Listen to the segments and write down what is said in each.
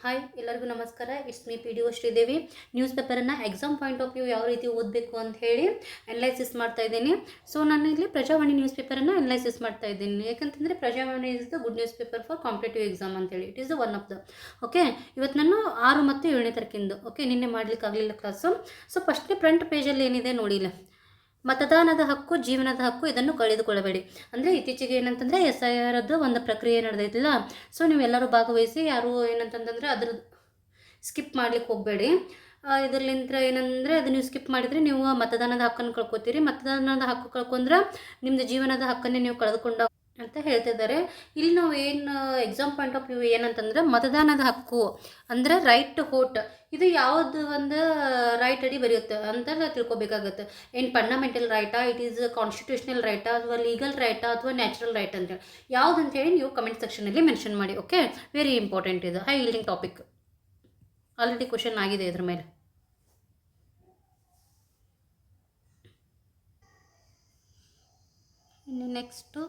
Hi ಎಲ್ಲರಿಗೂ ನಮಸ್ಕಾರ. It's me P D O Sridevi. News ಪೇಪರನ್ನು ಎಕ್ಸಾಮ್ ಪಾಯಿಂಟ್ ಆಫ್ ವ್ಯೂ ಯಾವ ರೀತಿ ಓದಬೇಕು ಅಂತ ಹೇಳಿ ಅನಲೈಸಿಸ್ ಮಾಡ್ತಾ ಇದ್ದೀನಿ. ಸೊ ನಾನು ಇಲ್ಲಿ ಪ್ರಜಾವಾಣಿ ನ್ಯೂಸ್ ಪೇಪರನ್ನು ಅನಲೈಸಿಸ್ ಮಾಡ್ತಾ ಇದ್ದೀನಿ. ಯಾಕಂತಂದರೆ Prajavani is the good newspaper for competitive exam ಅಂತೇಳಿ. It is the one of the okay. ಇವತ್ತು ನಾನು 6 ಮತ್ತು 7ನೇ ತಾರೀಕಿಂದು ನಿನ್ನೆ ಮಾಡಲಿಕ್ಕೆ ಆಗಲಿಲ್ಲ ಕ್ಲಾಸು. ಸೊ ಫಸ್ಟ್ನೇ ಫ್ರಂಟ್ ಪೇಜಲ್ಲಿ ಏನಿದೆ ನೋಡಿಲ್ಲ, ಮತದಾನದ ಹಕ್ಕು ಜೀವನದ ಹಕ್ಕು, ಇದನ್ನು ಕಳೆದುಕೊಳ್ಳಬೇಡಿ. ಅಂದರೆ ಇತ್ತೀಚೆಗೆ ಏನಂತಂದರೆ SIR ಒಂದು ಪ್ರಕ್ರಿಯೆ ನಡೆದೈತಿಲ್ಲ. ಸೊ ನೀವೆಲ್ಲರೂ ಭಾಗವಹಿಸಿ, ಯಾರು ಏನಂತಂದ್ರೆ ಅದ್ರದ್ದು ಸ್ಕಿಪ್ ಮಾಡ್ಲಿಕ್ಕೆ ಹೋಗಬೇಡಿ. ಇದರಲ್ಲಿಂದ ಏನಂದರೆ ಅದು ನೀವು ಸ್ಕಿಪ್ ಮಾಡಿದರೆ ನೀವು ಮತದಾನದ ಹಕ್ಕನ್ನು ಕಳ್ಕೊತೀರಿ. ಮತದಾನದ ಹಕ್ಕು ಕಳ್ಕೊಂಡ್ರೆ ನಿಮ್ಮದು ಜೀವನದ ಹಕ್ಕನ್ನೇ ನೀವು ಕಳೆದುಕೊಂಡ ಅಂತ ಹೇಳ್ತಿದ್ದಾರೆ. ಇಲ್ಲಿ ನಾವು ಏನು ಎಕ್ಸಾಮ್ ಪಾಯಿಂಟ್ ಆಫ್ ವ್ಯೂ ಏನಂತಂದ್ರೆ ಮತದಾನದ ಹಕ್ಕು ಅಂದರೆ ರೈಟ್ ಟು ವೋಟ್, ಇದು ಯಾವುದು ಒಂದು ರೈಟ್ ಅಡಿ ಬರೆಯುತ್ತೆ ಅಂತ ತಿಳ್ಕೊಬೇಕಾಗತ್ತೆ. ಏನು ಫಂಡಮೆಂಟಲ್ ರೈಟಾ, ಇಟ್ ಈಸ್ ಕಾನ್ಸ್ಟಿಟ್ಯೂಷನಲ್ ರೈಟಾ, ಅಥವಾ ಲೀಗಲ್ ರೈಟಾ, ಅಥವಾ ನ್ಯಾಚುರಲ್ ರೈಟ್ ಅಂತೇಳಿ ಯಾವುದಂತೇಳಿ ನೀವು ಕಮೆಂಟ್ ಸೆಕ್ಷನಲ್ಲಿ ಮೆನ್ಷನ್ ಮಾಡಿ. ಓಕೆ, ವೆರಿ ಇಂಪಾರ್ಟೆಂಟ್ ಇದು, high yielding topic. Already question ಆಗಿದೆ ಇದ್ರ ಮೇಲೆ. ಇನ್ನು ನೆಕ್ಸ್ಟು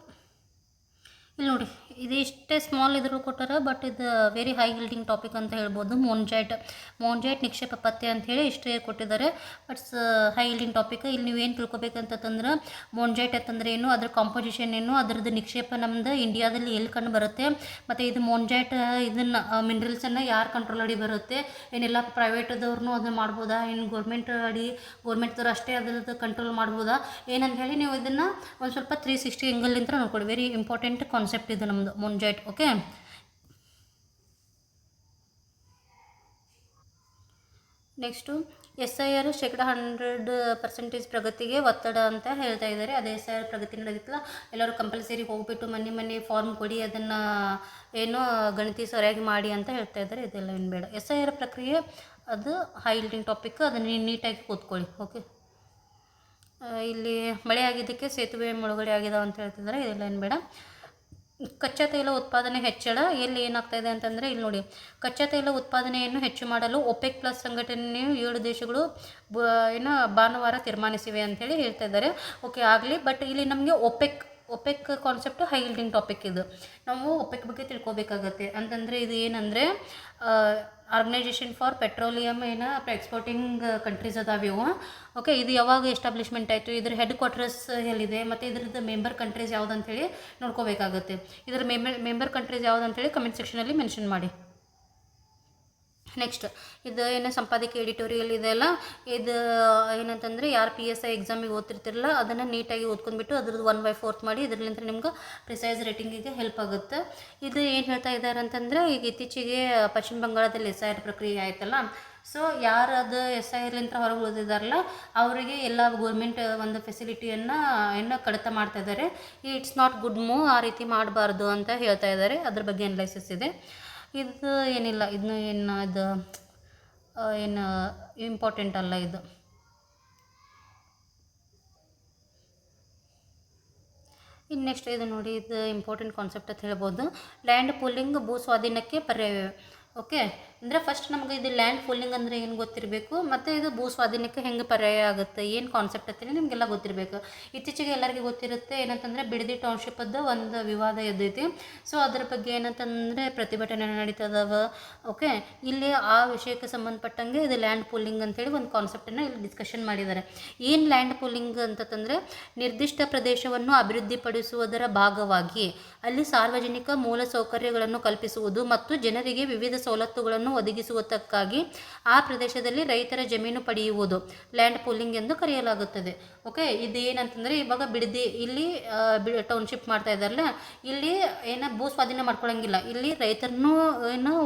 ಇಲ್ಲಿ ನೋಡಿ, ಇದಿಷ್ಟೇ ಸ್ಮಾಲ್ ಇದ್ರೂ ಕೊಟ್ಟಾರ, ಬಟ್ ಇದು ವೆರಿ ಹೈ ಯೀಲ್ಡಿಂಗ್ ಟಾಪಿಕ್ ಅಂತ ಹೇಳ್ಬೋದು. ಮೋನ್ಜೈಟ್ ನಿಕ್ಷೇಪ ಪತ್ತೆ ಅಂಥೇಳಿ ಇಷ್ಟೇ ಕೊಟ್ಟಿದ್ದಾರೆ, ಬಟ್ಸ್ ಹೈ ಯೀಲ್ಡಿಂಗ್ ಟಾಪಿಕ್. ಇಲ್ಲಿ ನೀವೇನು ತಿಳ್ಕೊಬೇಕಂತಂದ್ರೆ ಮೋನ್ಜೈಟ್ ಅಂತಂದ್ರೆ ಏನು, ಅದ್ರ ಕಾಂಪೋಸಿಷನ್ ಏನು, ಅದರದ್ದು ನಿಕ್ಷೇಪ ನಮ್ದು ಇಂಡಿಯಾದಲ್ಲಿ ಎಲ್ಲಿ ಕಂಡು ಬರುತ್ತೆ, ಮತ್ತು ಇದು ಮೋನ್ಜೈಟ್ ಇದನ್ನು ಮಿನರಲ್ಸನ್ನು ಯಾರು ಕಂಟ್ರೋಲ್ ಅಡಿ ಬರುತ್ತೆ, ಏನೆಲ್ಲ ಪ್ರೈವೇಟದವ್ರನ್ನೂ ಅದನ್ನು ಮಾಡ್ಬೋದಾ, ಏನು ಗೌರ್ಮೆಂಟ್ದವ್ರು ಅಷ್ಟೇ ಅದರದ್ದು ಕಂಟ್ರೋಲ್ ಮಾಡ್ಬೋದಾ ಏನಂತ ಹೇಳಿ ನೀವು ಇದನ್ನು ಒಂದು ಸ್ವಲ್ಪ 360 ಆ್ಯಂಗಲಿಂದ ನೋಡ್ಕೊಳ್ಳಿ. ವೆರಿ ಇಂಪಾರ್ಟೆಂಟ್ ಕಾನ್ಸೆಪ್ಟ್ ಇದು ನಮ್ಮದು ಮೋನ್ಜೈಟ್. ಓಕೆ, ನೆಕ್ಸ್ಟು SIR 100% ಪ್ರಗತಿಗೆ ಒತ್ತಡ ಅಂತ ಹೇಳ್ತಾ ಇದ್ದಾರೆ. ಅದೇ SIR ಪ್ರಗತಿ ನಡೆದಿತ್ತಲ್ಲ, ಎಲ್ಲರೂ ಕಂಪಲ್ಸರಿ ಹೋಗ್ಬಿಟ್ಟು ಮನೆ ಫಾರ್ಮ್ ಕೊಡಿ, ಅದನ್ನು ಏನೋ ಗಣತಿ ಸರಿಯಾಗಿ ಮಾಡಿ ಅಂತ ಹೇಳ್ತಾ ಇದ್ದಾರೆ. ಇದೆಲ್ಲ ಏನು ಬೇಡ. SIR ಪ್ರಕ್ರಿಯೆ ಅದು ಹೈ ಯೀಲ್ಡಿಂಗ್ ಟಾಪಿಕ್, ಅದನ್ನು ನೀಟಾಗಿ ಕೂತ್ಕೊಳ್ಳಿ. ಓಕೆ, ಇಲ್ಲಿ ಮಳೆ ಆಗಿದ್ದಕ್ಕೆ ಸೇತುವೆ ಮುಳುಗಡೆ ಆಗಿದಾವೆ ಅಂತ ಹೇಳ್ತಿದ್ದಾರೆ. ಇದೆಲ್ಲ ಏನು ಬೇಡ. ಕಚ್ಚಾ ತೈಲ ಉತ್ಪಾದನೆ ಹೆಚ್ಚಳ ಎಲ್ಲಿ ಏನಾಗ್ತಾಯಿದೆ ಅಂತಂದರೆ ಇಲ್ಲಿ ನೋಡಿ, ಕಚ್ಚಾ ತೈಲ ಉತ್ಪಾದನೆಯನ್ನು ಹೆಚ್ಚು ಮಾಡಲು OPEC+ ಸಂಘಟನೆಯು 7 ದೇಶಗಳು ಭಾನುವಾರ ತೀರ್ಮಾನಿಸಿವೆ ಅಂತೇಳಿ ಹೇಳ್ತಾ ಇದ್ದಾರೆ. ಓಕೆ, ಆಗಲಿ. ಬಟ್ ಇಲ್ಲಿ ನಮಗೆ OPEC concept high yielding topic. ಇದು ನಾವು OPEC ಬಗ್ಗೆ ತಿಳ್ಕೊಬೇಕಾಗತ್ತೆ. ಅಂತಂದರೆ ಇದು ಏನಂದರೆ organisation for petroleum exporting countries ಅದಾವೆ ಇವು. ಓಕೆ, ಇದು ಯಾವಾಗ ಎಸ್ಟಾಬ್ಲಿಷ್ಮೆಂಟ್ ಆಯಿತು, ಇದ್ರ ಹೆಡ್ ಕ್ವಾರ್ಟರ್ಸ್ ಎಲ್ಲಿದೆ, ಮತ್ತು ಇದ್ರದ್ದು ಮೆಂಬರ್ ಕಂಟ್ರೀಸ್ ಯಾವ್ದು ಅಂತೇಳಿ ನೋಡ್ಕೋಬೇಕಾಗುತ್ತೆ. ಇದ್ರ ಮೆಂಬರ್ ಕಂಟ್ರೀಸ್ ಯಾವ್ದು ಅಂತೇಳಿ ಕಮೆಂಟ್ ಸೆಕ್ಷನಲ್ಲಿ ಮೆನ್ಷನ್ ಮಾಡಿ. ನೆಕ್ಸ್ಟ್ ಇದು ಏನು ಸಂಪಾದಕೀಯ ಎಡಿಟೋರಿಯಲ್ ಇದೆಯಲ್ಲ, ಇದು ಏನಂತಂದರೆ ಯಾರು PSI ಎಕ್ಸಾಮಿಗೆ ಓದ್ತಿರ್ತಿರಲ್ಲ ಅದನ್ನು ನೀಟಾಗಿ ಓದ್ಕೊಂಡ್ಬಿಟ್ಟು ಅದ್ರದ್ದು 1/4 ಮಾಡಿ, ಇದರಿಂದ ನಿಮ್ಗೆ ಪ್ರಿಸೈಸ್ ರೇಟಿಂಗಿಗೆ ಹೆಲ್ಪ್ ಆಗುತ್ತೆ. ಇದು ಏನು ಹೇಳ್ತಾ ಇದ್ದಾರೆ ಅಂತಂದರೆ, ಈಗ ಇತ್ತೀಚೆಗೆ ಪಶ್ಚಿಮ ಬಂಗಾಳದಲ್ಲಿ SIR ಪ್ರಕ್ರಿಯೆ ಆಯ್ತಲ್ಲ, ಸೊ ಯಾರು ಅದು SIRಲಿಂದ ಹೊರಗೆ ಉಳಿದಿದ್ದಾರಲ್ಲ ಅವರಿಗೆ ಎಲ್ಲ ಗೌರ್ಮೆಂಟ್ ಒಂದು ಫೆಸಿಲಿಟಿಯನ್ನು ಕಡಿತ ಮಾಡ್ತಾ ಇದ್ದಾರೆ. ಇಟ್ಸ್ ನಾಟ್ ಗುಡ್ ಮೂವ್, ಆ ರೀತಿ ಮಾಡಬಾರ್ದು ಅಂತ ಹೇಳ್ತಾ ಇದ್ದಾರೆ. ಅದ್ರ ಬಗ್ಗೆ ಅನಲೈಸಿಸ್ ಇದೆ. ಇದು ಏನಿಲ್ಲ, ಇದನ್ನು ಏನು ಇಂಪಾರ್ಟೆಂಟ್ ಅಲ್ಲ ಇದು. ಇನ್ನು ನೆಕ್ಸ್ಟ್ ಇದು ನೋಡಿ, ಇದು ಇಂಪಾರ್ಟೆಂಟ್ ಕಾನ್ಸೆಪ್ಟ್ ಅಂತ ಹೇಳ್ಬೋದು. ಲ್ಯಾಂಡ್ ಪೂಲಿಂಗ್ ಭೂ ಸ್ವಾಧೀನಕ್ಕೆ ಪರ್ಯಾಯ. ಓಕೆ, ಅಂದರೆ ಫಸ್ಟ್ ನಮಗೆ ಇದು ಲ್ಯಾಂಡ್ ಪೂಲಿಂಗ್ ಅಂದರೆ ಏನು ಗೊತ್ತಿರಬೇಕು, ಮತ್ತು ಇದು ಭೂ ಸ್ವಾಧೀನಕ್ಕೆ ಹೆಂಗೆ ಪರ್ಯಾಯ ಆಗುತ್ತೆ, ಏನು ಕಾನ್ಸೆಪ್ಟ್ ಅಂತೇಳಿ ನಿಮಗೆಲ್ಲ ಗೊತ್ತಿರಬೇಕು. ಇತ್ತೀಚೆಗೆ ಎಲ್ಲರಿಗೂ ಗೊತ್ತಿರುತ್ತೆ ಏನಂತಂದರೆ ಬಿಡದಿ ಟೌನ್ಶಿಪ್ಪದ್ದು ಒಂದು ವಿವಾದ ಎದ್ದೈತಿ. ಸೊ ಅದ್ರ ಬಗ್ಗೆ ಏನಂತಂದರೆ ಪ್ರತಿಭಟನೆ ನಡೀತದವ. ಓಕೆ, ಇಲ್ಲಿ ಆ ವಿಷಯಕ್ಕೆ ಸಂಬಂಧಪಟ್ಟಂಗೆ ಇದು ಲ್ಯಾಂಡ್ ಪೂಲಿಂಗ್ ಅಂತೇಳಿ ಒಂದು ಕಾನ್ಸೆಪ್ಟನ್ನು ಇಲ್ಲಿ ಡಿಸ್ಕಷನ್ ಮಾಡಿದ್ದಾರೆ. ಏನು ಲ್ಯಾಂಡ್ ಪೂಲಿಂಗ್ ಅಂತಂದರೆ ನಿರ್ದಿಷ್ಟ ಪ್ರದೇಶವನ್ನು ಅಭಿವೃದ್ಧಿಪಡಿಸುವುದರ ಭಾಗವಾಗಿ ಅಲ್ಲಿ ಸಾರ್ವಜನಿಕ ಮೂಲಸೌಕರ್ಯಗಳನ್ನು ಕಲ್ಪಿಸುವುದು ಮತ್ತು ಜನರಿಗೆ ವಿವಿಧ ಸವಲತ್ತುಗಳನ್ನು ಒದಗಿಸುವುದಕ್ಕಾಗಿ ಆ ಪ್ರದೇಶದಲ್ಲಿ ರೈತರ ಜಮೀನು ಪಡೆಯುವುದು ಲ್ಯಾಂಡ್ ಪೂಲಿಂಗ್ ಎಂದು ಕರೆಯಲಾಗುತ್ತದೆ. ಓಕೆ, ಇದು ಏನಂತಂದರೆ ಇವಾಗ ಬಿಡದಿ ಇಲ್ಲಿ ಟೌನ್ಶಿಪ್ ಮಾಡ್ತಾ ಇದ್ದಾರಲ್ಲ, ಇಲ್ಲಿ ಭೂ ಸ್ವಾಧೀನ ಮಾಡ್ಕೊಳಂಗಿಲ್ಲ, ಇಲ್ಲಿ ರೈತರನ್ನು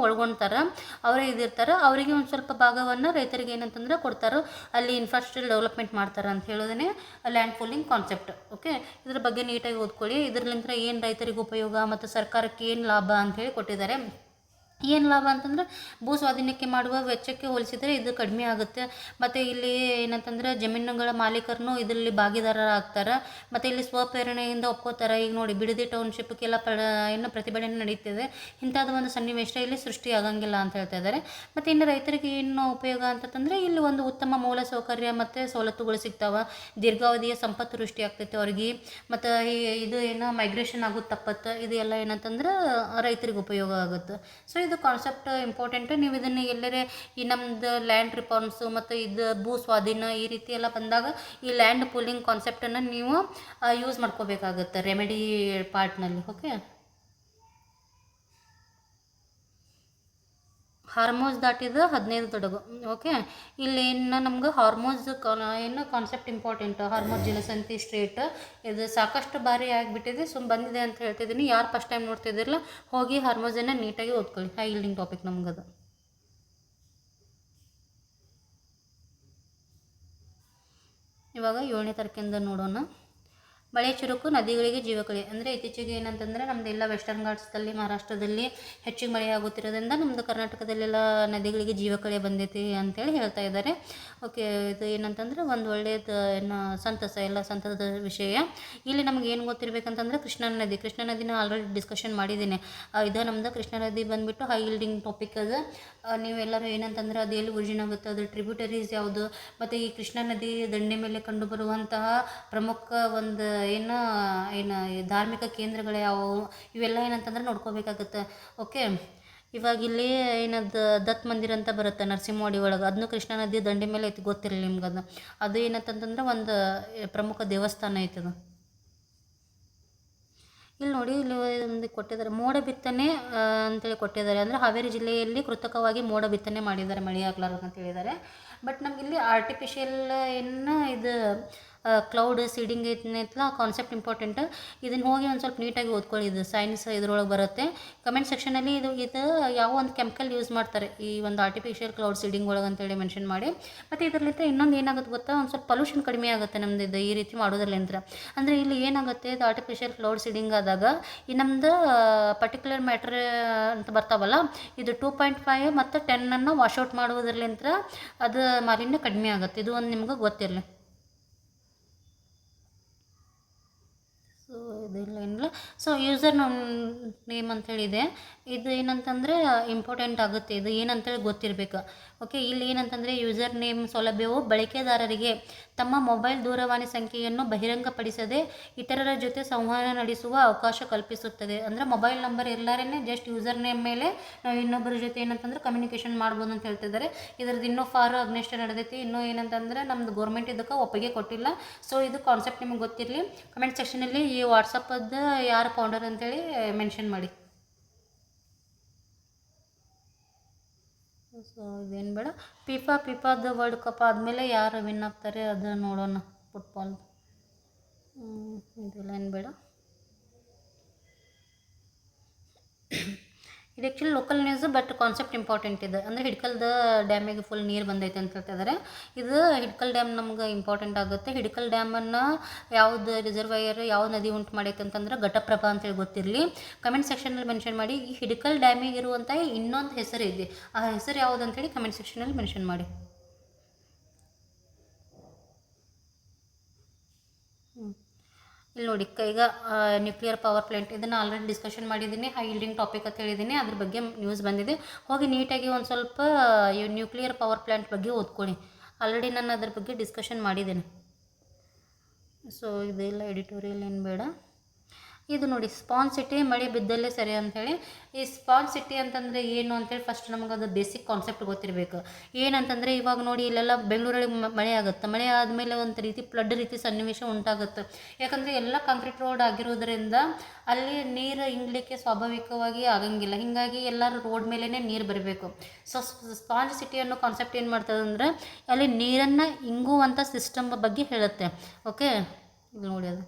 ಒಳಗೊಳ್ತಾರೆ, ಅವರೇ ಇದಿರ್ತಾರೆ, ಅವರಿಗೆ ಒಂದು ಸ್ವಲ್ಪ ಭಾಗವನ್ನು ರೈತರಿಗೆ ಏನಂತಂದ್ರೆ ಕೊಡ್ತಾರೆ, ಅಲ್ಲಿ ಇನ್ಫ್ರಾಸ್ಟ್ರಕ್ಚರ್ ಡೆವಲಪ್ಮೆಂಟ್ ಮಾಡ್ತಾರೆ ಅಂತ ಹೇಳೋದೇ ಲ್ಯಾಂಡ್ ಪೂಲಿಂಗ್ ಕಾನ್ಸೆಪ್ಟ್. ಓಕೆ, ಇದ್ರ ಬಗ್ಗೆ ನೀಟಾಗಿ ಓದ್ಕೊಳ್ಳಿ. ಇದರಿಂದ ಏನು ರೈತರಿಗೆ ಉಪಯೋಗ ಮತ್ತು ಸರ್ಕಾರಕ್ಕೆ ಏನು ಲಾಭ ಅಂಥೇಳಿ ಕೊಟ್ಟಿದ್ದಾರೆ. ಏನು ಲಾಭ ಅಂತಂದ್ರೆ ಭೂ ಸ್ವಾಧೀನಕ್ಕೆ ಮಾಡುವ ವೆಚ್ಚಕ್ಕೆ ಹೋಲಿಸಿದರೆ ಇದು ಕಡಿಮೆ ಆಗುತ್ತೆ. ಮತ್ತು ಇಲ್ಲಿ ಏನಂತಂದ್ರೆ ಜಮೀನುಗಳ ಮಾಲೀಕರನ್ನು ಇದರಲ್ಲಿ ಭಾಗಿದಾರರಾಗ್ತಾರೆ, ಮತ್ತು ಇಲ್ಲಿ ಸ್ವಪ್ರೇರಣೆಯಿಂದ ಒಪ್ಕೋತಾರೆ. ಈಗ ನೋಡಿ, ಬಿಡದಿ ಟೌನ್ಶಿಪ್ಗೆಲ್ಲ ಪ್ರತಿಭಟನೆ ನಡೀತಿದೆ, ಇಂಥದ್ದು ಒಂದು ಸನ್ನಿವೇಶ ಇಲ್ಲಿ ಸೃಷ್ಟಿ ಆಗಂಗಿಲ್ಲ ಅಂತ ಹೇಳ್ತಾ ಇದ್ದಾರೆ. ಮತ್ತು ಇನ್ನು ರೈತರಿಗೆ ಏನು ಉಪಯೋಗ ಅಂತಂದರೆ ಇಲ್ಲಿ ಒಂದು ಉತ್ತಮ ಮೂಲ ಸೌಕರ್ಯ ಮತ್ತು ಸವಲತ್ತುಗಳು ಸಿಗ್ತಾವೆ, ದೀರ್ಘಾವಧಿಯ ಸಂಪತ್ತು ಸೃಷ್ಟಿ ಆಗ್ತೈತೆ ಅವ್ರಿಗೆ, ಮತ್ತು ಇದು ಮೈಗ್ರೇಷನ್ ಆಗೋದು ತಪ್ಪತ್ತೆ. ಇದು ಎಲ್ಲ ಏನಂತಂದ್ರೆ ರೈತರಿಗೆ ಉಪಯೋಗ ಆಗುತ್ತೆ. ಸೊ ಇದು ಕಾನ್ಸೆಪ್ಟ್ ಇಂಪಾರ್ಟೆಂಟ್. ನೀವು ಇದನ್ನು ಎಲ್ಲರೇ ಈ ನಮ್ಮದು ಲ್ಯಾಂಡ್ ರಿಫಾರ್ಮ್ಸು ಮತ್ತು ಇದು ಭೂ ಸ್ವಾಧೀನ ಈ ರೀತಿ ಎಲ್ಲ ಬಂದಾಗ ಈ ಲ್ಯಾಂಡ್ ಪೂಲಿಂಗ್ ಕಾನ್ಸೆಪ್ಟನ್ನು ನೀವು ಯೂಸ್ ಮಾಡ್ಕೋಬೇಕಾಗುತ್ತೆ ರೆಮಿಡಿ ಪಾರ್ಟ್ನಲ್ಲಿ. ಓಕೆ, ಹಾರ್ಮೋಸ್ ದಾಟಿದ 15 ತೊಡಗು. ಓಕೆ, ಇಲ್ಲಿ ಇನ್ನು ನಮ್ಗೆ ಹಾರ್ಮೋಸ್ ಏನು ಕಾನ್ಸೆಪ್ಟ್ ಇಂಪಾರ್ಟೆಂಟ್. ಹಾರ್ಮೋಸ್ ಜಲಸಂಧಿ ಸ್ಟ್ರೇಟ್ ಇದು ಸಾಕಷ್ಟು ಬಾರಿ ಆಗಿಬಿಟ್ಟಿದೆ, ಬಂದಿದೆ ಅಂತ ಹೇಳ್ತಿದ್ದೀನಿ. ಯಾರು ಫಸ್ಟ್ ಟೈಮ್ ನೋಡ್ತಿದ್ದಿರಲ್ಲ ಹೋಗಿ ಹಾರ್ಮೋಸನ್ನು ನೀಟಾಗಿ ಓದ್ಕೊಳ್ಳಿ. ಹೈ ಈಲ್ಡಿಂಗ್ ಟಾಪಿಕ್ ನಮ್ಗದು. ಇವಾಗ 7ನೇ ತಾರೀಕಿಂದ ನೋಡೋಣ. ಮಳೆ ಚುರುಕು ನದಿಗಳಿಗೆ ಜೀವಕಳೆ. ಅಂದರೆ ಇತ್ತೀಚೆಗೆ ಏನಂತಂದರೆ ನಮ್ಮದೆಲ್ಲ ವೆಸ್ಟರ್ನ್ ಘಾಟ್ಸ್ದಲ್ಲಿ ಮಹಾರಾಷ್ಟ್ರದಲ್ಲಿ ಹೆಚ್ಚಿಗೆ ಮಳೆ ಆಗುತ್ತಿರೋದ್ರಿಂದ ನಮ್ಮದು ಕರ್ನಾಟಕದಲ್ಲೆಲ್ಲ ನದಿಗಳಿಗೆ ಜೀವಕಳೆ ಬಂದೈತಿ ಅಂತೇಳಿ ಹೇಳ್ತಾ ಇದ್ದಾರೆ. ಓಕೆ, ಇದು ಏನಂತಂದರೆ ಒಂದು ಒಳ್ಳೆಯದು ಏನು ಸಂತಸ, ಎಲ್ಲ ಸಂತಸದ ವಿಷಯ. ಇಲ್ಲಿ ನಮ್ಗೆ ಏನು ಗೊತ್ತಿರಬೇಕಂತಂದರೆ ಕೃಷ್ಣಾ ನದಿನ ಆಲ್ರೆಡಿ ಡಿಸ್ಕಷನ್ ಮಾಡಿದ್ದೀನಿ. ಇದು ನಮ್ಮದು ಕೃಷ್ಣಾ ನದಿ ಬಂದುಬಿಟ್ಟು ಹೈ ಈಲ್ಡಿಂಗ್ ಟಾಪಿಕ್ ಅದು. ನೀವೆಲ್ಲರೂ ಏನಂತಂದರೆ ಅದು ಎಲ್ಲಿ ಒರಿಜಿನ್ ಆಗುತ್ತೆ, ಅದು ಟ್ರಿಬ್ಯೂಟರೀಸ್ ಯಾವುದು, ಮತ್ತು ಈ ಕೃಷ್ಣಾ ನದಿ ದಂಡೆ ಮೇಲೆ ಕಂಡುಬರುವಂತಹ ಪ್ರಮುಖ ಒಂದು ಏನು ಧಾರ್ಮಿಕ ಕೇಂದ್ರಗಳು ಯಾವುವು, ಇವೆಲ್ಲ ಏನಂತಂದ್ರೆ ನೋಡ್ಕೋಬೇಕಾಗುತ್ತೆ. ಓಕೆ, ಇವಾಗ ಇಲ್ಲಿ ಏನದು ದತ್ ಮಂದಿರ ಅಂತ ಬರುತ್ತೆ ನರಸಿಂಹವಾಡಿ ಒಳಗೆ, ಅದನ್ನು ಕೃಷ್ಣಾ ನದಿ ದಂಡೆ ಮೇಲೆ ಐತಿ, ಗೊತ್ತಿರಲಿ ನಿಮ್ಗೆ. ಅದು ಏನಂತಂದ್ರೆ ಒಂದು ಪ್ರಮುಖ ದೇವಸ್ಥಾನ ಐತದು. ಇಲ್ಲಿ ನೋಡಿ, ಇಲ್ಲಿ ಒಂದು ಕೊಟ್ಟಿದ್ದಾರೆ ಮೋಡ ಬಿತ್ತನೆ ಅಂತೇಳಿ ಕೊಟ್ಟಿದ್ದಾರೆ. ಅಂದರೆ ಹಾವೇರಿ ಜಿಲ್ಲೆಯಲ್ಲಿ ಕೃತಕವಾಗಿ ಮೋಡ ಬಿತ್ತನೆ ಮಾಡಿದ್ದಾರೆ ಮಳೆ ಆಗ್ಲಾರ್ದು ಅಂತ ಹೇಳಿದ್ದಾರೆ. ಬಟ್ ನಮಗಿಲ್ಲಿ ಆರ್ಟಿಫಿಷಿಯಲ್ ಏನು ಇದು ಕ್ಲೌಡ್ ಸೀಡಿಂಗ್ ಐತಲ್ಲ ಕಾನ್ಸೆಪ್ಟ್ ಇಂಪಾರ್ಟೆಂಟ್. ಇದನ್ನು ಹೋಗಿ ಒಂದು ಸ್ವಲ್ಪ ನೀಟಾಗಿ ಓದ್ಕೊಳ್ಳಿ. ಇದು ಸೈನ್ಸ್ ಇದ್ರೊಳಗೆ ಬರುತ್ತೆ. ಕಮೆಂಟ್ ಸೆಕ್ಷನಲ್ಲಿ ಇದು ಯಾವ ಒಂದು ಕೆಮಿಕಲ್ ಯೂಸ್ ಮಾಡ್ತಾರೆ ಈ ಒಂದು ಆರ್ಟಿಫಿಷಿಯಲ್ ಕ್ಲೌಡ್ ಸೀಡಿಂಗ್ ಒಳಗೆ ಅಂತೇಳಿ ಮೆನ್ಷನ್ ಮಾಡಿ. ಮತ್ತು ಇದರಲ್ಲಿಂದ ಇನ್ನೊಂದು ಏನಾಗುತ್ತೆ ಗೊತ್ತಾ, ಒಂದು ಸ್ವಲ್ಪ ಪೊಲ್ಯೂಷನ್ ಕಡಿಮೆ ಆಗುತ್ತೆ ನಮ್ದು ಇದು ಈ ರೀತಿ ಮಾಡೋದ್ರಲ್ಲಿಂದ. ಅಂದರೆ ಇಲ್ಲಿ ಏನಾಗುತ್ತೆ, ಇದು ಆರ್ಟಿಫಿಷಿಯಲ್ ಕ್ಲೌಡ್ ಸೀಡಿಂಗ್ ಆದಾಗ ಈ ನಮ್ಮದು ಪರ್ಟಿಕ್ಯುಲರ್ ಮ್ಯಾಟ್ರ್ ಅಂತ ಬರ್ತಾವಲ್ಲ, ಇದು 2.5 ಮತ್ತು 10 ವಾಶೌಟ್ ಮಾಡುವುದರಲ್ಲಿಂದ ಅದು ಮಾಲಿನ್ಯ ಕಡಿಮೆ ಆಗುತ್ತೆ. ಇದು ಒಂದು ನಿಮ್ಗೆ ಗೊತ್ತಿರಲಿ. ಸೊ ಇದೆಲ್ಲ ಏನಿಲ್ಲ. ಸೊ ಯೂಸರ್ ನೇಮ್ ಅಂಥೇಳಿದೆ, ಇದು ಏನಂತಂದರೆ ಇಂಪಾರ್ಟೆಂಟ್ ಆಗುತ್ತೆ. ಇದು ಏನಂತೇಳಿ ಗೊತ್ತಿರಬೇಕು. ಓಕೆ, ಇಲ್ಲಿ ಏನಂತಂದರೆ ಯೂಸರ್ ನೇಮ್ ಸೌಲಭ್ಯವು ಬಳಕೆದಾರರಿಗೆ ತಮ್ಮ ಮೊಬೈಲ್ ದೂರವಾಣಿ ಸಂಖ್ಯೆಯನ್ನು ಬಹಿರಂಗಪಡಿಸದೆ ಇತರರ ಜೊತೆ ಸಂವಹನ ನಡೆಸುವ ಅವಕಾಶ ಕಲ್ಪಿಸುತ್ತದೆ. ಅಂದರೆ ಮೊಬೈಲ್ ನಂಬರ್ ಎಲ್ಲರೇ ಜಸ್ಟ್ ಯೂಸರ್ ನೇಮ್ ಮೇಲೆ ನಾವು ಇನ್ನೊಬ್ಬರ ಜೊತೆ ಏನಂತಂದ್ರೆ ಕಮ್ಯುನಿಕೇಷನ್ ಮಾಡ್ಬೋದು ಅಂತ ಹೇಳ್ತಿದ್ದಾರೆ. ಇದ್ರದ್ದು ಇನ್ನೂ ಫಾರ್ ಅಗ್ನಿಷ್ಠ ನಡೆದೈತಿ. ಇನ್ನೂ ಏನಂತಂದರೆ ನಮ್ಮದು ಗೌರ್ಮೆಂಟ್ ಇದಕ್ಕೆ ಒಪ್ಪಿಗೆ ಕೊಟ್ಟಿಲ್ಲ. ಸೊ ಇದು ಕಾನ್ಸೆಪ್ಟ್ ನಿಮಗೆ ಗೊತ್ತಿರಲಿ. ಕಮೆಂಟ್ ಸೆಕ್ಷನಲ್ಲಿ ಈ ವಾಟ್ಸಪ್ಪದ್ದು ಯಾರು ಫೌಂಡರ್ ಅಂತೇಳಿ ಮೆನ್ಷನ್ ಮಾಡಿ. ಸೊ ಇದೇನು ಬೇಡ. ಪಿಫಾದ ವರ್ಲ್ಡ್ ಕಪ್ ಆದಮೇಲೆ ಯಾರು ವಿನ್ ಆಗ್ತಾರೆ ಅದು ನೋಡೋಣ. ಫುಟ್ಬಾಲ್ ಇದೆಲ್ಲ ಏನು ಬೇಡ. ಇದು actually local news, but concept important ಇದೆ. ಅಂದರೆ ಹಿಡ್ಕಲ್ದ ಡ್ಯಾಮಿಗೆ ಫುಲ್ ನೀರು ಬಂದೈತೆ ಅಂತ ಹೇಳ್ತಿದ್ದಾರೆ. ಇದು ಹಿಡ್ಕಲ್ ಡ್ಯಾಮ್ ನಮ್ಗೆ ಇಂಪಾರ್ಟೆಂಟ್ ಆಗುತ್ತೆ. ಹಿಡ್ಕಲ್ ಡ್ಯಾಮನ್ನು ಯಾವ್ದು ರಿಸರ್ವೈಯರ್ ಯಾವ ನದಿ ಉಂಟು ಮಾಡೈತೆ ಅಂತಂದ್ರೆ ಘಟಪ್ರಭಾ ಅಂತೇಳಿ ಗೊತ್ತಿರಲಿ. ಕಮೆಂಟ್ ಸೆಕ್ಷನಲ್ಲಿ ಮೆನ್ಷನ್ ಮಾಡಿ. ಈ ಹಿಡ್ಕಲ್ ಡ್ಯಾಮಿಗೆ ಇರುವಂಥ ಇನ್ನೊಂದು ಹೆಸರು ಇದೆ, ಆ ಹೆಸರು ಯಾವುದು ಅಂತೇಳಿ ಕಮೆಂಟ್ ಸೆಕ್ಷನಲ್ಲಿ ಮೆನ್ಷನ್ ಮಾಡಿ. ಇಲ್ಲಿ ನೋಡಿ, ಈಗ ನ್ಯೂಕ್ಲಿಯರ್ ಪವರ್ ಪ್ಲಾಂಟ್ ಇದನ್ನು ಆಲ್ರೆಡಿ ಡಿಸ್ಕಷನ್ ಮಾಡಿದ್ದೀನಿ. ಹೈ ಈಲ್ಡಿಂಗ್ ಟಾಪಿಕ್ ಅಂತ ಹೇಳಿದ್ದೀನಿ, ಅದ್ರ ಬಗ್ಗೆ ನ್ಯೂಸ್ ಬಂದಿದೆ. ಹೋಗಿ ನೀಟಾಗಿ ಒಂದು ಸ್ವಲ್ಪ ನ್ಯೂಕ್ಲಿಯರ್ ಪವರ್ ಪ್ಲಾಂಟ್ ಬಗ್ಗೆ ಓದ್ಕೊಳ್ಳಿ. ಆಲ್ರೆಡಿ ನಾನು ಅದ್ರ ಬಗ್ಗೆ ಡಿಸ್ಕಷನ್ ಮಾಡಿದ್ದೀನಿ. ಸೊ ಇದೆಲ್ಲ ಎಡಿಟೋರಿಯಲ್ ಏನು ಬೇಡ. ಇದು ನೋಡಿ, ಸ್ಪಾನ್ ಸಿಟಿ ಮಳೆ ಬಿದ್ದಲ್ಲೇ ಸರಿ ಅಂಥೇಳಿ. ಈ ಸ್ಪಾನ್ ಸಿಟಿ ಅಂತಂದರೆ ಏನು ಅಂತೇಳಿ ಫಸ್ಟ್ ನಮಗೆ ಅದು ಬೇಸಿಕ್ ಕಾನ್ಸೆಪ್ಟ್ ಗೊತ್ತಿರಬೇಕು. ಏನಂತಂದರೆ ಇವಾಗ ನೋಡಿ, ಇಲ್ಲೆಲ್ಲ ಬೆಂಗಳೂರಲ್ಲಿ ಮಳೆ ಆಗುತ್ತೆ. ಮಳೆ ಆದಮೇಲೆ ಒಂದು ರೀತಿ ಫ್ಲಡ್ ರೀತಿ ಸನ್ನಿವೇಶ ಉಂಟಾಗುತ್ತೆ. ಯಾಕಂದರೆ ಎಲ್ಲ ಕಾಂಕ್ರೀಟ್ ರೋಡ್ ಆಗಿರೋದ್ರಿಂದ ಅಲ್ಲಿ ನೀರು ಇಂಗ್ಲಿಕ್ಕೆ ಸ್ವಾಭಾವಿಕವಾಗಿ ಆಗಂಗಿಲ್ಲ. ಹೀಗಾಗಿ ಎಲ್ಲರೂ ರೋಡ್ ಮೇಲೇ ನೀರು ಬರಬೇಕು. ಸೊ ಸ್ಪಾಂಜ್ ಸಿಟಿ ಅನ್ನೋ ಕಾನ್ಸೆಪ್ಟ್ ಏನು ಮಾಡ್ತದೆ ಅಂದರೆ ಅಲ್ಲಿ ನೀರನ್ನು ಇಂಗುವಂಥ ಸಿಸ್ಟಮ್ ಬಗ್ಗೆ ಹೇಳುತ್ತೆ. ಓಕೆ, ಇದು ನೋಡಿ, ಅದು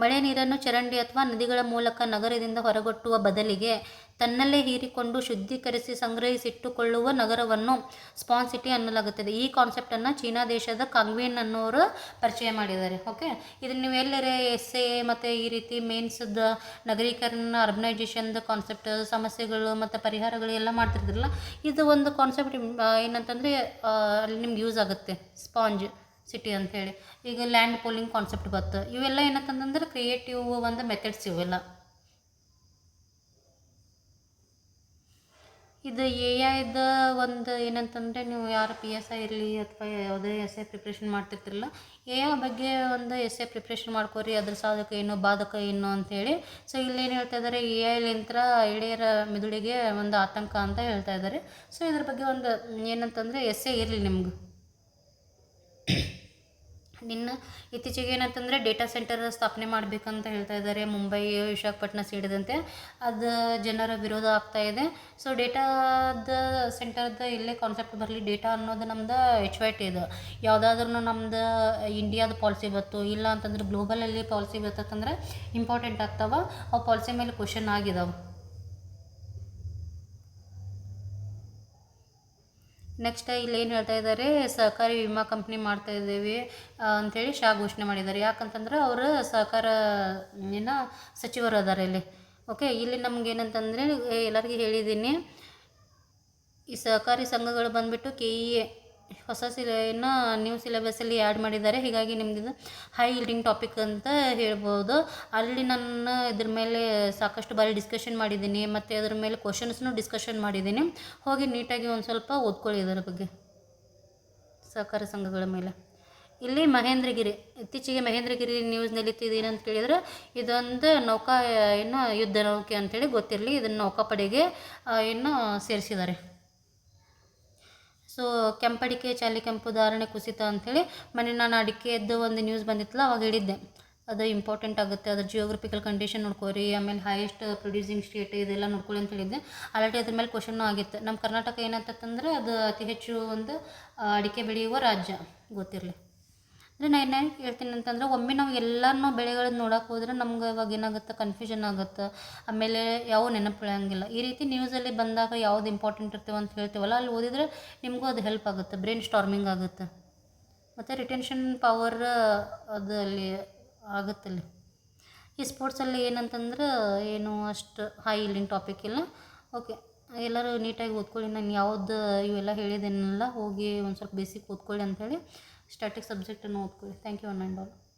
ಮಳೆ ನೀರನ್ನು ಚರಂಡಿ ಅಥವಾ ನದಿಗಳ ಮೂಲಕ ನಗರದಿಂದ ಹೊರಗೊಟ್ಟುವ ಬದಲಿಗೆ ತನ್ನಲ್ಲೇ ಹೀರಿಕೊಂಡು ಶುದ್ಧೀಕರಿಸಿ ಸಂಗ್ರಹಿಸಿಟ್ಟುಕೊಳ್ಳುವ ನಗರವನ್ನು ಸ್ಪಾನ್ ಸಿಟಿ ಅನ್ನಲಾಗುತ್ತದೆ. ಈ ಕಾನ್ಸೆಪ್ಟನ್ನು ಚೀನಾ ದೇಶದ ಕಾಂಗ್ವಿನ್ ಅನ್ನೋರು ಪರಿಚಯ ಮಾಡಿದ್ದಾರೆ. ಓಕೆ, ಇದನ್ನು ನೀವು ಎಲ್ಲರೇ ಎಸ್ಸೆ ಮತ್ತು ಈ ರೀತಿ ಮೇನ್ಸ್ದ ನಗರೀಕರಣ ಅರ್ಬನೈಜೇಷನ್ದ ಕಾನ್ಸೆಪ್ಟ್, ಸಮಸ್ಯೆಗಳು ಮತ್ತು ಪರಿಹಾರಗಳು ಎಲ್ಲ ಮಾಡ್ತಿರ್ತಿರಲ್ಲ, ಇದು ಒಂದು ಕಾನ್ಸೆಪ್ಟ್ ಏನಂತಂದರೆ ಅಲ್ಲಿ ನಿಮ್ಗೆ ಯೂಸ್ ಆಗುತ್ತೆ. ಸ್ಪಾಂಜ್ ಸಿಟಿ ಅಂಥೇಳಿ. ಈಗ ಲ್ಯಾಂಡ್ ಪೋಲಿಂಗ್ ಕಾನ್ಸೆಪ್ಟ್ ಬತ್ತು. ಇವೆಲ್ಲ ಏನಂತಂದ್ರೆ ಕ್ರಿಯೇಟಿವ್ ಒಂದು ಮೆಥಡ್ಸ್ ಇವೆಲ್ಲ. ಇದು ಎ ಐದು ಒಂದು ಏನಂತಂದರೆ ನೀವು ಯಾರು ಪಿ ಎಸ್ ಐ ಇರಲಿ ಅಥವಾ ಯಾವುದೇ ಎಸ್ ಐ ಪ್ರಿಪ್ರೇಷನ್ ಮಾಡ್ತಿರ್ತಿರಲ್ಲ, ಎ ಐ ಬಗ್ಗೆ ಒಂದು ಎಸ್ ಐ ಪ್ರಿಪ್ರೇಷನ್ ಮಾಡ್ಕೊರಿ, ಅದ್ರ ಸಾಧಕ ಏನು ಬಾಧಕ ಏನು ಅಂಥೇಳಿ. ಸೊ ಇಲ್ಲೇನು ಹೇಳ್ತಾ ಇದ್ದಾರೆ, ಎ ಐಲಿಂತ್ರ ಎಳೆಯರ ಮಿದುಳಿಗೆ ಒಂದು ಆತಂಕ ಅಂತ ಹೇಳ್ತಾ ಇದ್ದಾರೆ. ಸೊ ಇದ್ರ ಬಗ್ಗೆ ಒಂದು ಏನಂತಂದರೆ ಎಸ್ ಐ ಇರಲಿ ನಿಮ್ಗೆ. ಇತ್ತೀಚೆಗೆ ಏನಂತಂದರೆ ಡೇಟಾ ಸೆಂಟರ್ ಸ್ಥಾಪನೆ ಮಾಡಬೇಕಂತ ಹೇಳ್ತಾ ಇದ್ದಾರೆ, ಮುಂಬೈ ವಿಶಾಖಪಟ್ಟಣ ಸೇರಿದಂತೆ. ಅದು ಜನರ ವಿರೋಧ ಆಗ್ತಾ ಇದೆ. ಸೊ ಡೇಟಾದ ಸೆಂಟರ್ದು ಇಲ್ಲೇ ಕಾನ್ಸೆಪ್ಟ್ ಬರಲಿ. ಡೇಟಾ ಅನ್ನೋದು ನಮ್ದು HYT ಇದು. ಯಾವುದಾದ್ರೂ ನಮ್ದು ಇಂಡಿಯಾದ ಪಾಲಿಸಿ ಬತ್ತು, ಇಲ್ಲ ಅಂತಂದ್ರೆ ಗ್ಲೋಬಲಲ್ಲಿ ಪಾಲಿಸಿ ಬರ್ತಂದ್ರೆ ಇಂಪಾರ್ಟೆಂಟ್ ಆಗ್ತಾವ. ಆ ಪಾಲಿಸಿ ಮೇಲೆ ಕ್ವಶನ್ ಆಗಿದಾವೆ. ನೆಕ್ಸ್ಟ್ ಇಲ್ಲಿ ಏನು ಹೇಳ್ತಾ ಇದ್ದಾರೆ, ಸಹಕಾರಿ ವಿಮಾ ಕಂಪ್ನಿ ಮಾಡ್ತಾ ಇದ್ದೀವಿ ಅಂಥೇಳಿ ಘೋಷಣೆ ಮಾಡಿದ್ದಾರೆ. ಯಾಕಂತಂದ್ರೆ ಅವರು ಸಹಕಾರ ಸಚಿವರು ಅದಾರೆ ಇಲ್ಲಿ. ಓಕೆ, ಇಲ್ಲಿ ನಮ್ಗೆ ಏನಂತಂದರೆ ಎಲ್ಲರಿಗೂ ಹೇಳಿದ್ದೀನಿ, ಈ ಸಹಕಾರಿ ಸಂಘಗಳು ಬಂದುಬಿಟ್ಟು KEA ಹೊಸ ನ್ಯೂ ಸಿಲೆಬಸ್ಸಲ್ಲಿ ಆ್ಯಡ್ ಮಾಡಿದ್ದಾರೆ. ಹೀಗಾಗಿ ನಿಮ್ದು ಹೈ ಯೀಲ್ಡಿಂಗ್ ಟಾಪಿಕ್ ಅಂತ ಹೇಳ್ಬೋದು. ಅಲ್ಲಿ ನಾನು ಇದ್ರ ಮೇಲೆ ಸಾಕಷ್ಟು ಬಾರಿ ಡಿಸ್ಕಷನ್ ಮಾಡಿದ್ದೀನಿ, ಮತ್ತು ಅದ್ರ ಮೇಲೆ ಕ್ವಶನ್ಸ್ನೂ ಡಿಸ್ಕಷನ್ ಮಾಡಿದ್ದೀನಿ. ಹೋಗಿ ನೀಟಾಗಿ ಒಂದು ಸ್ವಲ್ಪ ಓದ್ಕೊಳ್ಳಿ ಇದರ ಬಗ್ಗೆ, ಸಹಕಾರ ಸಂಘಗಳ ಮೇಲೆ. ಇಲ್ಲಿ ಮಹೇಂದ್ರಗಿರಿ, ಇತ್ತೀಚೆಗೆ ಮಹೇಂದ್ರಗಿರಿ ನ್ಯೂಸ್ನಲ್ಲಿ ಏನಂತ ಕೇಳಿದರೆ, ಇದೊಂದು ನೌಕಾ ಯುದ್ಧ ನೌಕೆ ಅಂತೇಳಿ ಗೊತ್ತಿರಲಿ. ಇದನ್ನು ನೌಕಾಪಡೆಗೆ ಸೇರಿಸಿದ್ದಾರೆ. ಸೊ ಕೆಂಪಡಿಕೆ ಕೆಂಪು ಧಾರಣೆ ಕುಸಿತ ಅಂಥೇಳಿ ಮೊನ್ನೆ ನಾನು ಅಡಿಕೆಯದ್ದು ಒಂದು ನ್ಯೂಸ್ ಬಂದಿತ್ತಲ್ಲ, ಅವಾಗ ಹೇಳಿದ್ದೆ ಅದು ಇಂಪಾರ್ಟೆಂಟ್ ಆಗುತ್ತೆ, ಅದ್ರ ಜಿಯೋಗ್ರಫಿಕಲ್ ಕಂಡೀಷನ್ ನೋಡ್ಕೋರಿ, ಆಮೇಲೆ ಹೈಯೆಸ್ಟ್ ಪ್ರೊಡ್ಯೂಸಿಂಗ್ ಸ್ಟೇಟ್ ಇದೆಲ್ಲ ನೋಡ್ಕೊಳ್ಳಿ ಅಂತ ಹೇಳಿದ್ದೆ. ಆಲ್ರೆಡಿ ಅದ್ರ ಮೇಲೆ ಕ್ವಶನ್ನೂ ಆಗಿತ್ತು. ನಮ್ಮ ಕರ್ನಾಟಕ ಏನಂತಂದ್ರೆ ಅದು ಅತಿ ಹೆಚ್ಚು ಒಂದು ಅಡಿಕೆ ಬೆಳೆಯುವ ರಾಜ್ಯ, ಗೊತ್ತಿರಲಿ. ಅಂದರೆ ನಾನು ಏನು ಹೇಳ್ತೀನಿ ಅಂತಂದ್ರೆ, ಒಮ್ಮೆ ನಾವು ಎಲ್ಲನೂ ಬೆಳೆಗಳನ್ನ ನೋಡೋಕೆ ಹೋದ್ರೆ ನಮ್ಗೆ ಇವಾಗ ಏನಾಗುತ್ತೆ, ಕನ್ಫ್ಯೂಷನ್ ಆಗುತ್ತೆ. ಆಮೇಲೆ ಯಾವ ನೆನಪಿಳಂಗಿಲ್ಲ. ಈ ರೀತಿ ನ್ಯೂಸಲ್ಲಿ ಬಂದಾಗ ಯಾವ್ದು ಇಂಪಾರ್ಟೆಂಟ್ ಇರ್ತೇವೆ ಅಂತ ಹೇಳ್ತೀವಲ್ಲ, ಅಲ್ಲಿ ಓದಿದರೆ ನಿಮಗೂ ಅದು ಹೆಲ್ಪ್ ಆಗುತ್ತೆ, ಬ್ರೈನ್ ಸ್ಟಾರ್ಮಿಂಗ್ ಆಗುತ್ತೆ, ಮತ್ತು ರಿಟೆನ್ಷನ್ ಪವರ್ ಅದು ಅಲ್ಲಿ ಆಗುತ್ತಲ್ಲಿ. ಈ ಸ್ಪೋರ್ಟ್ಸಲ್ಲಿ ಏನಂತಂದ್ರೆ ಏನು ಅಷ್ಟು ಹೈ ಇಲ್ಲಿನ ಟಾಪಿಕ್ ಇಲ್ಲ. ಓಕೆ, ಎಲ್ಲರೂ ನೀಟಾಗಿ ಓದ್ಕೊಳ್ಳಿ. ನಾನು ಯಾವ್ದು ಇವೆಲ್ಲ ಹೇಳಿದ್ದೇನಲ್ಲ, ಹೋಗಿ ಒಂದು ಸ್ವಲ್ಪ ಬೇಸಿಕ್ ಓದ್ಕೊಳ್ಳಿ ಅಂಥೇಳಿ ಸ್ಟ್ಯಾಟಿಕ್ ಸಬ್ಜೆಕ್ಟನ್ನು ಓದ್ಕೊಳ್ಳಿ. Thank you one and all.